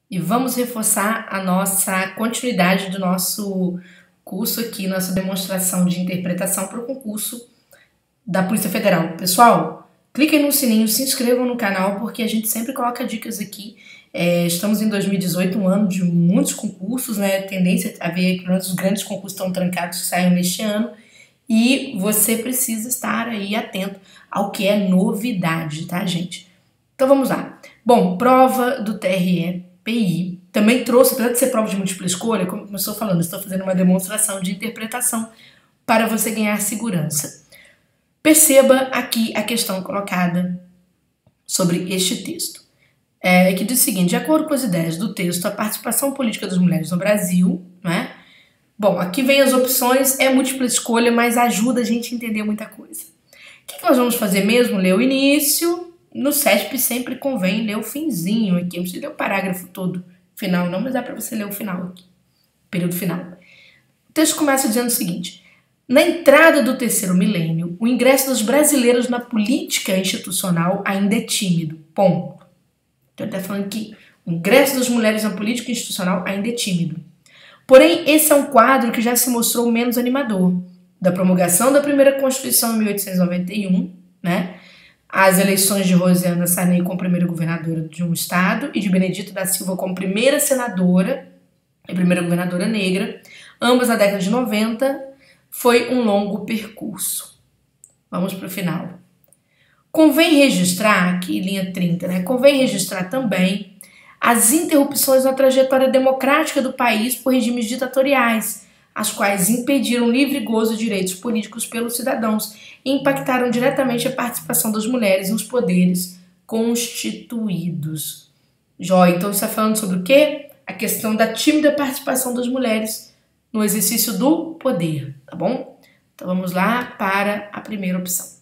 e vamos reforçar a nossa continuidade do nosso curso aqui, nossa demonstração de interpretação para o concurso da Polícia Federal. Pessoal, cliquem no sininho, se inscrevam no canal, porque a gente sempre coloca dicas aqui. Estamos em 2018, um ano de muitos concursos, né? Tendência a ver que os grandes concursos estão trancados que saem neste ano. E você precisa estar aí atento ao que é novidade, tá, gente? Então vamos lá. Bom, prova do TRE-PI. Também trouxe, apesar de ser prova de múltipla escolha, como eu estou falando, estou fazendo uma demonstração de interpretação para você ganhar segurança. Perceba aqui a questão colocada sobre este texto. Que diz o seguinte: de acordo com as ideias do texto, a participação política das mulheres no Brasil, não é? Bom, aqui vem as opções, é múltipla escolha, mas ajuda a gente a entender muita coisa. O que nós vamos fazer mesmo? Ler o início. No CESP sempre convém ler o finzinho aqui. Não precisa ler o parágrafo todo, final não, mas dá para você ler o final aqui, período final. O texto começa dizendo o seguinte: na entrada do terceiro milênio, o ingresso das brasileiras na política institucional ainda é tímido. Ponto. Então ele está falando que o ingresso das mulheres na política institucional ainda é tímido. Porém, esse é um quadro que já se mostrou menos animador. Da promulgação da primeira Constituição em 1891, né, as eleições de Rosiana Sarney como primeira governadora de um estado e de Benedito da Silva como primeira senadora e primeira governadora negra, ambas na década de 90, foi um longo percurso. Vamos para o final. Convém registrar, aqui linha 30, né, convém registrar também as interrupções na trajetória democrática do país por regimes ditatoriais, as quais impediram livre gozo de direitos políticos pelos cidadãos e impactaram diretamente a participação das mulheres nos poderes constituídos. Jóia, então você está falando sobre o quê? A questão da tímida participação das mulheres no exercício do poder, tá bom? Então vamos lá para a primeira opção.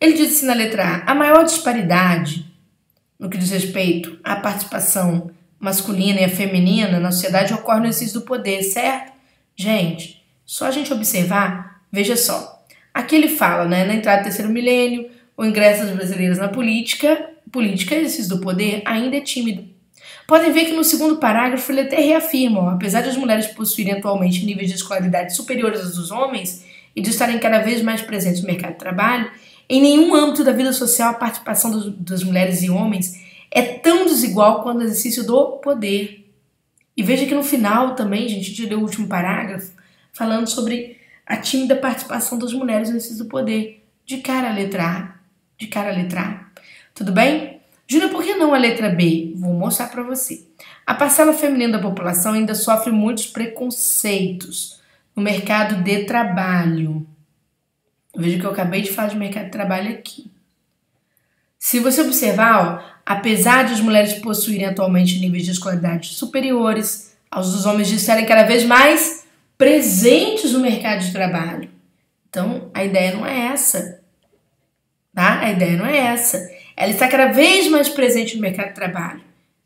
Ele diz assim na letra A: a maior disparidade no que diz respeito à participação masculina e a feminina na sociedade ocorre no exercício do poder, certo? Gente, só a gente observar, veja só. Aqui ele fala, né, na entrada do terceiro milênio, o ingresso das brasileiras na política, exercício do poder, ainda é tímido. Podem ver que no segundo parágrafo ele até reafirma, ó, apesar de as mulheres possuírem atualmente níveis de escolaridade superiores aos dos homens e de estarem cada vez mais presentes no mercado de trabalho, em nenhum âmbito da vida social a participação das mulheres e homens é tão desigual quanto no exercício do poder. E veja que no final também, gente, a gente leu o último parágrafo falando sobre a tímida participação das mulheres no exercício do poder. De cara a letra A. De cara a letra A. Tudo bem? Júlia, por que não a letra B? Vou mostrar para você. A parcela feminina da população ainda sofre muitos preconceitos no mercado de trabalho. Veja que eu acabei de falar de mercado de trabalho aqui. Se você observar, ó, apesar de as mulheres possuírem atualmente níveis de escolaridade superiores aos dos homens, de estarem cada vez mais presentes no mercado de trabalho. Então, a ideia não é essa. Tá? A ideia não é essa. Ela está cada vez mais presente no mercado de trabalho.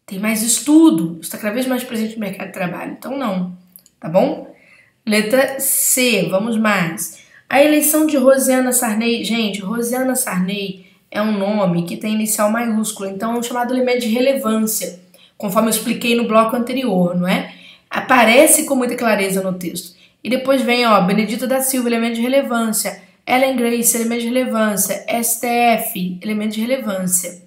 Tem mais estudo, está cada vez mais presente no mercado de trabalho. Então, não. Tá bom? Letra C, vamos mais. A eleição de Rosiana Sarney, gente, Rosiana Sarney é um nome que tem inicial maiúsculo, então é um chamado elemento de relevância, conforme eu expliquei no bloco anterior, não é? Aparece com muita clareza no texto. E depois vem, ó, Benedito da Silva, elemento de relevância, Ellen Grace, elemento de relevância, STF, elemento de relevância.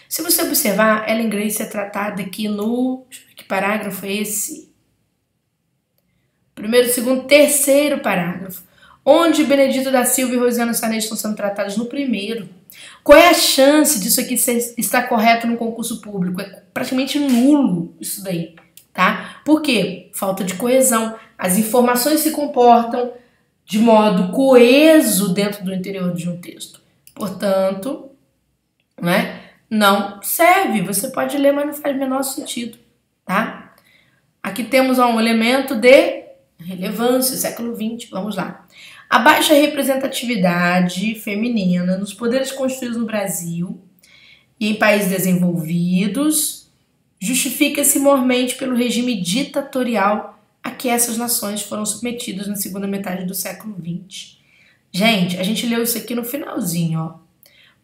Se você observar, Ellen Grace é tratada aqui no... Deixa eu ver que parágrafo é esse? Primeiro, segundo, terceiro parágrafo. Onde Benedito da Silva e Rosiana Sarney estão sendo tratados no primeiro. Qual é a chance disso aqui estar correto no concurso público? É praticamente nulo isso daí, tá? Por quê? Falta de coesão. As informações se comportam de modo coeso dentro do interior de um texto. Portanto, né, não serve. Você pode ler, mas não faz o menor sentido, tá? Aqui temos um elemento de relevância, século XX. Vamos lá. A baixa representatividade feminina nos poderes constituídos no Brasil e em países desenvolvidos justifica-se mormente pelo regime ditatorial a que essas nações foram submetidas na segunda metade do século XX. Gente, a gente leu isso aqui no finalzinho, ó.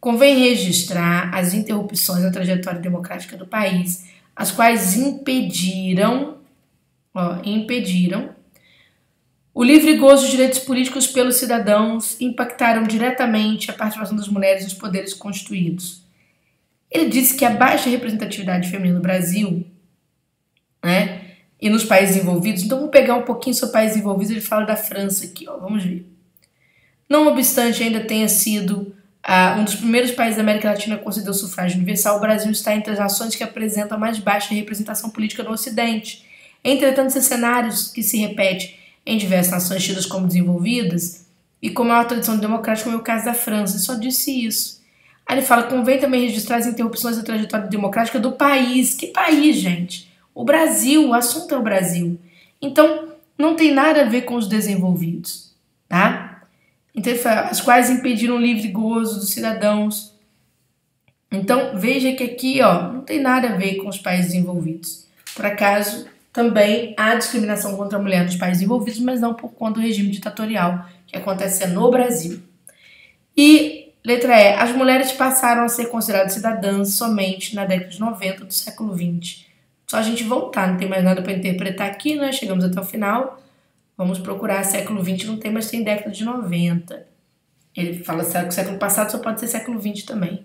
Convém registrar as interrupções na trajetória democrática do país, as quais impediram o livre gozo dos direitos políticos pelos cidadãos, impactaram diretamente a participação das mulheres nos poderes constituídos. Ele disse que a baixa representatividade feminina no Brasil, né, e nos países envolvidos, então vamos pegar um pouquinho sobre países envolvidos, ele fala da França aqui, vamos ver. Não obstante ainda tenha sido um dos primeiros países da América Latina a conceder o sufrágio universal, o Brasil está entre as nações que apresentam a mais baixa representação política no Ocidente. Entretanto, esses cenários que se repetem em diversas nações tidas como desenvolvidas e com maior tradição democrática, como é o caso da França, ele só disse isso. Aí ele fala, convém também registrar as interrupções da trajetória democrática do país. Que país, gente? O Brasil, o assunto é o Brasil. Então, não tem nada a ver com os desenvolvidos, tá? Então, ele fala, as quais impediram o livre gozo dos cidadãos. Então, veja que aqui, não tem nada a ver com os países envolvidos. Por acaso, também há discriminação contra a mulher nos países envolvidos, mas não por conta do regime ditatorial que acontece no Brasil. E, letra E, as mulheres passaram a ser consideradas cidadãs somente na década de 90 do século XX. Só a gente voltar, não tem mais nada para interpretar aqui, né? Chegamos até o final. Vamos procurar século XX, não tem, mas tem década de 90. Ele fala que o século passado só pode ser século XX também.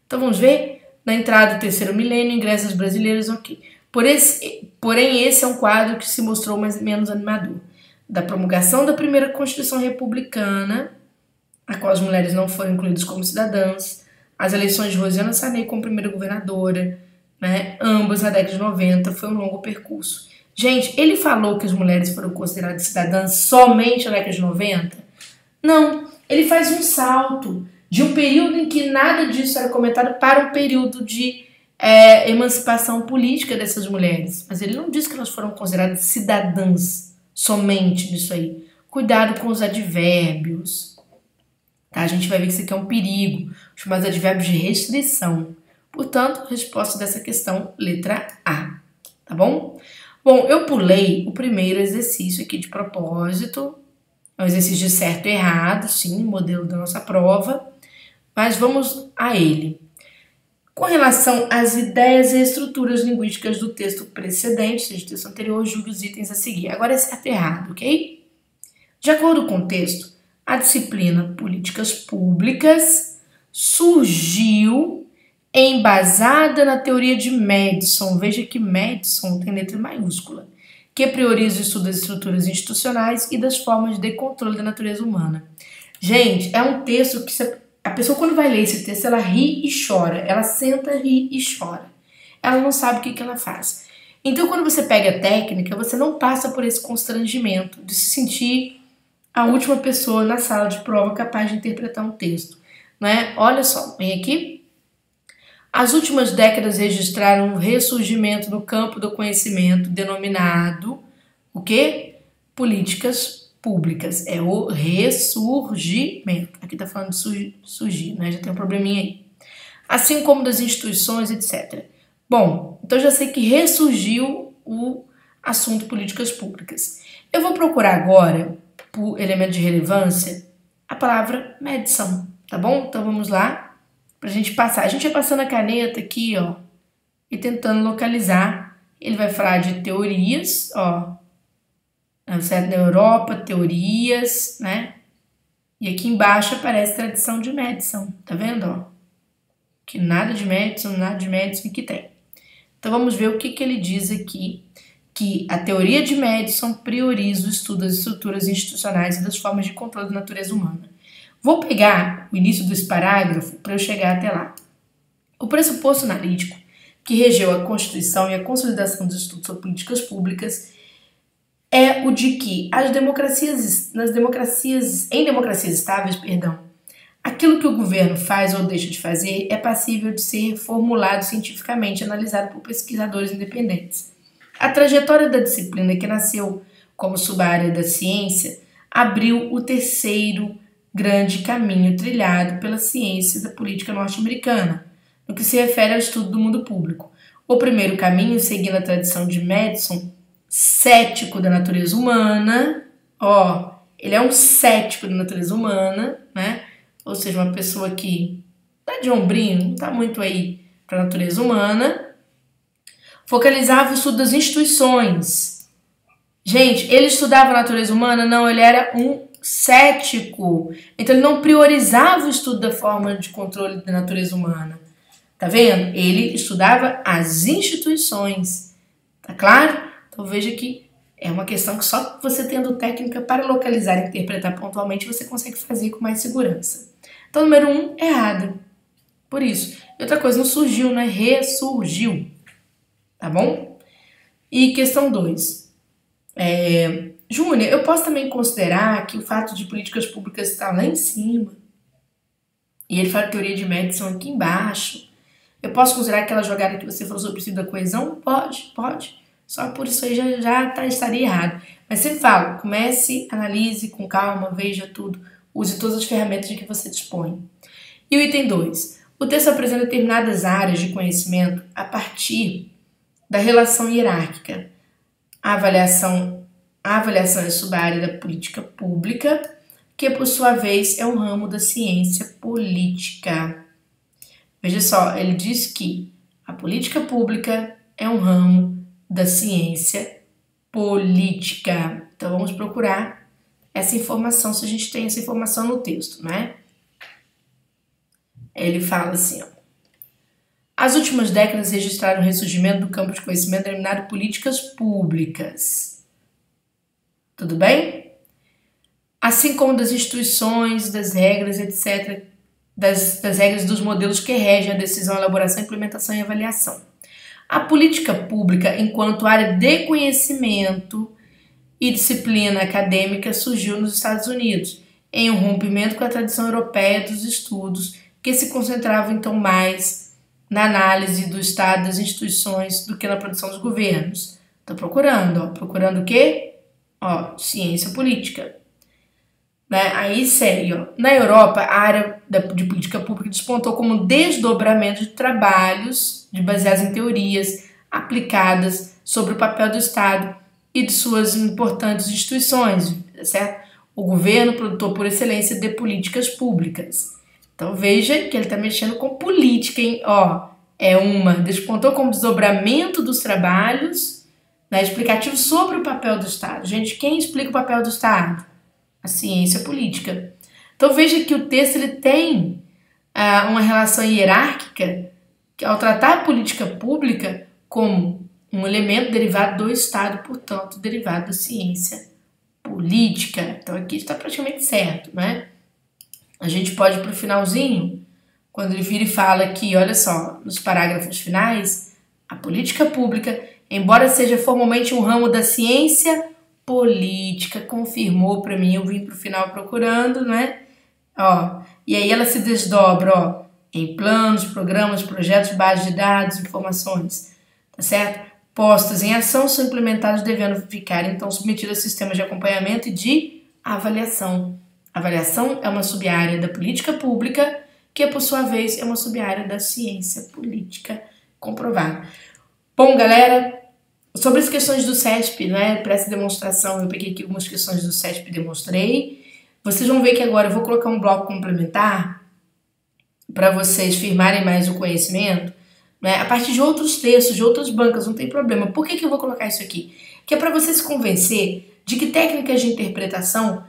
Então vamos ver? Na entrada do terceiro milênio, ingressos brasileiros, ok. Porém, esse é um quadro que se mostrou menos animador. Da promulgação da primeira Constituição Republicana, a qual as mulheres não foram incluídas como cidadãs, as eleições de Rosiana Sarney como primeira governadora, né, ambas na década de 90, foi um longo percurso. Gente, ele falou que as mulheres foram consideradas cidadãs somente na década de 90? Não, ele faz um salto de um período em que nada disso era comentado para um período de emancipação política dessas mulheres. Mas ele não diz que elas foram consideradas cidadãs somente nisso aí. Cuidado com os advérbios. Tá? A gente vai ver que isso aqui é um perigo. Os chamados advérbios de restrição. Portanto, resposta dessa questão, letra A. Tá bom? Bom, eu pulei o primeiro exercício aqui de propósito. É um exercício de certo e errado, sim, modelo da nossa prova. Mas vamos a ele. Com relação às ideias e estruturas linguísticas do texto precedente, seja o texto anterior, julgue os itens a seguir. Agora é certo e errado, ok? De acordo com o texto, a disciplina Políticas Públicas surgiu embasada na teoria de Madison. Veja que Madison tem letra maiúscula, que prioriza o estudo das estruturas institucionais e das formas de controle da natureza humana. Gente, é um texto que a pessoa, quando vai ler esse texto, ela ri e chora. Ela senta, ri e chora. Ela não sabe o que ela faz. Então, quando você pega a técnica, você não passa por esse constrangimento de se sentir a última pessoa na sala de prova capaz de interpretar um texto, né? Olha só, vem aqui. As últimas décadas registraram um ressurgimento no campo do conhecimento denominado o quê? Políticas públicas. É o ressurgimento. Aqui tá falando de surgir, né? Já tem um probleminha aí. Assim como das instituições, etc. Bom, então já sei que ressurgiu o assunto políticas públicas. Eu vou procurar agora, por elemento de relevância, a palavra medição, tá bom? Então vamos lá, pra gente passar. A gente vai passando a caneta aqui, e tentando localizar. Ele vai falar de teorias, certo? Na Europa, teorias, né? E aqui embaixo aparece tradição de Madison, tá vendo, Que nada de Madison, que tem. Então vamos ver o que ele diz aqui, que a teoria de Madison prioriza o estudo das estruturas institucionais e das formas de controle da natureza humana. Vou pegar o início desse parágrafo para eu chegar até lá. O pressuposto analítico que regeu a Constituição e a consolidação dos estudos sobre políticas públicas é o de que em democracias estáveis, aquilo que o governo faz ou deixa de fazer é passível de ser formulado cientificamente, analisado por pesquisadores independentes. A trajetória da disciplina, que nasceu como subárea da ciência, abriu o terceiro grande caminho trilhado pela ciência da política norte-americana, no que se refere ao estudo do mundo público. O primeiro caminho, seguindo a tradição de Madison, cético da natureza humana, ele é um cético da natureza humana, né? Ou seja, uma pessoa que tá de ombrinho, não tá muito aí para a natureza humana. Focalizava o estudo das instituições. Gente, ele estudava a natureza humana? Não, ele era um cético. Então ele não priorizava o estudo da forma de controle da natureza humana. Tá vendo? Ele estudava as instituições. Tá claro? Então veja que é uma questão que só você tendo técnica para localizar e interpretar pontualmente você consegue fazer com mais segurança. Então, número 1, errado. Por isso. E outra coisa, não surgiu, né? Ressurgiu. Tá bom? E questão 2. Júnior, eu posso também considerar que o fato de políticas públicas estar lá em cima e ele fala teoria de Madison aqui embaixo. Eu posso considerar aquela jogada que você falou sobre o princípio da coesão? Pode. Só por isso aí estaria errado. Mas sempre falo, comece, analise com calma, veja tudo, use todas as ferramentas de que você dispõe. E o item 2. O texto apresenta determinadas áreas de conhecimento a partir da relação hierárquica. A avaliação é subárea da política pública, que por sua vez é um ramo da ciência política. Veja só, ele diz que a política pública é um ramo da ciência política. Então vamos procurar essa informação, se a gente tem essa informação no texto, né? Ele fala assim, ó. As últimas décadas registraram o ressurgimento do campo de conhecimento denominado políticas públicas. Tudo bem? Assim como das instituições, das regras, etc., das regras dos modelos que regem a decisão, elaboração, implementação e avaliação. A política pública, enquanto área de conhecimento e disciplina acadêmica, surgiu nos Estados Unidos, em um rompimento com a tradição europeia dos estudos, que se concentravam então mais na análise do Estado, das instituições, do que na produção dos governos. Estou procurando o quê? Ciência política. Aí segue, na Europa, a área de política pública despontou como um desdobramento de trabalhos baseados em teorias aplicadas sobre o papel do Estado e de suas importantes instituições, certo? O governo, produtor por excelência de políticas públicas. Então veja que ele está mexendo com política, hein? Despontou como desdobramento dos trabalhos, explicativo sobre o papel do Estado. Gente, quem explica o papel do Estado? A ciência política. Então veja que o texto ele tem uma relação hierárquica que, ao tratar a política pública como um elemento derivado do Estado, portanto, derivado da ciência política. Então aqui está praticamente certo, né? A gente pode ir para o finalzinho, quando ele vira e fala aqui, olha só, nos parágrafos finais, a política pública, embora seja formalmente um ramo da ciência política, confirmou para mim, eu vim para o final procurando, né? E aí ela se desdobra, em planos, programas, projetos, bases de dados, informações, tá certo? Postas em ação são implementados devendo ficar, então, submetidos a sistemas de acompanhamento e de avaliação. A avaliação é uma sub-área da política pública, que, por sua vez, é uma sub-área da ciência política comprovada. Bom, galera, sobre as questões do CESP, para essa demonstração, eu peguei aqui algumas questões do CESP e demonstrei. Vocês vão ver que agora eu vou colocar um bloco complementar para vocês firmarem mais o conhecimento, a partir de outros textos, de outras bancas, não tem problema. Por que eu vou colocar isso aqui? Que é para você se convencer de que técnicas de interpretação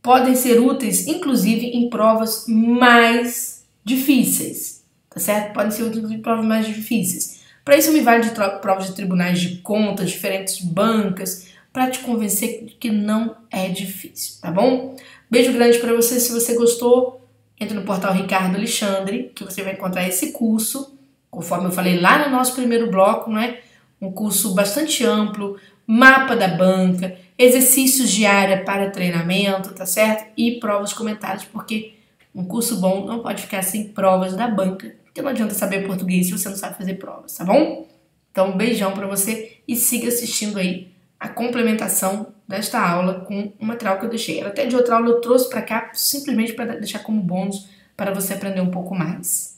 podem ser úteis, inclusive, em provas mais difíceis, tá certo? Podem ser úteis em provas mais difíceis. Para isso, me vale de provas de tribunais de contas, diferentes bancas, para te convencer de que não é difícil, tá bom? Beijo grande para você. Se você gostou, entre no portal Ricardo Alexandre, que você vai encontrar esse curso, conforme eu falei lá no nosso primeiro bloco, um curso bastante amplo, mapa da banca, exercícios de área para treinamento, tá certo? E provas comentadas, porque um curso bom não pode ficar sem provas da banca, porque não adianta saber português se você não sabe fazer provas, tá bom? Então, um beijão para você e siga assistindo aí a complementação desta aula com o material que eu deixei. Até de outra aula eu trouxe para cá simplesmente para deixar como bônus para você aprender um pouco mais.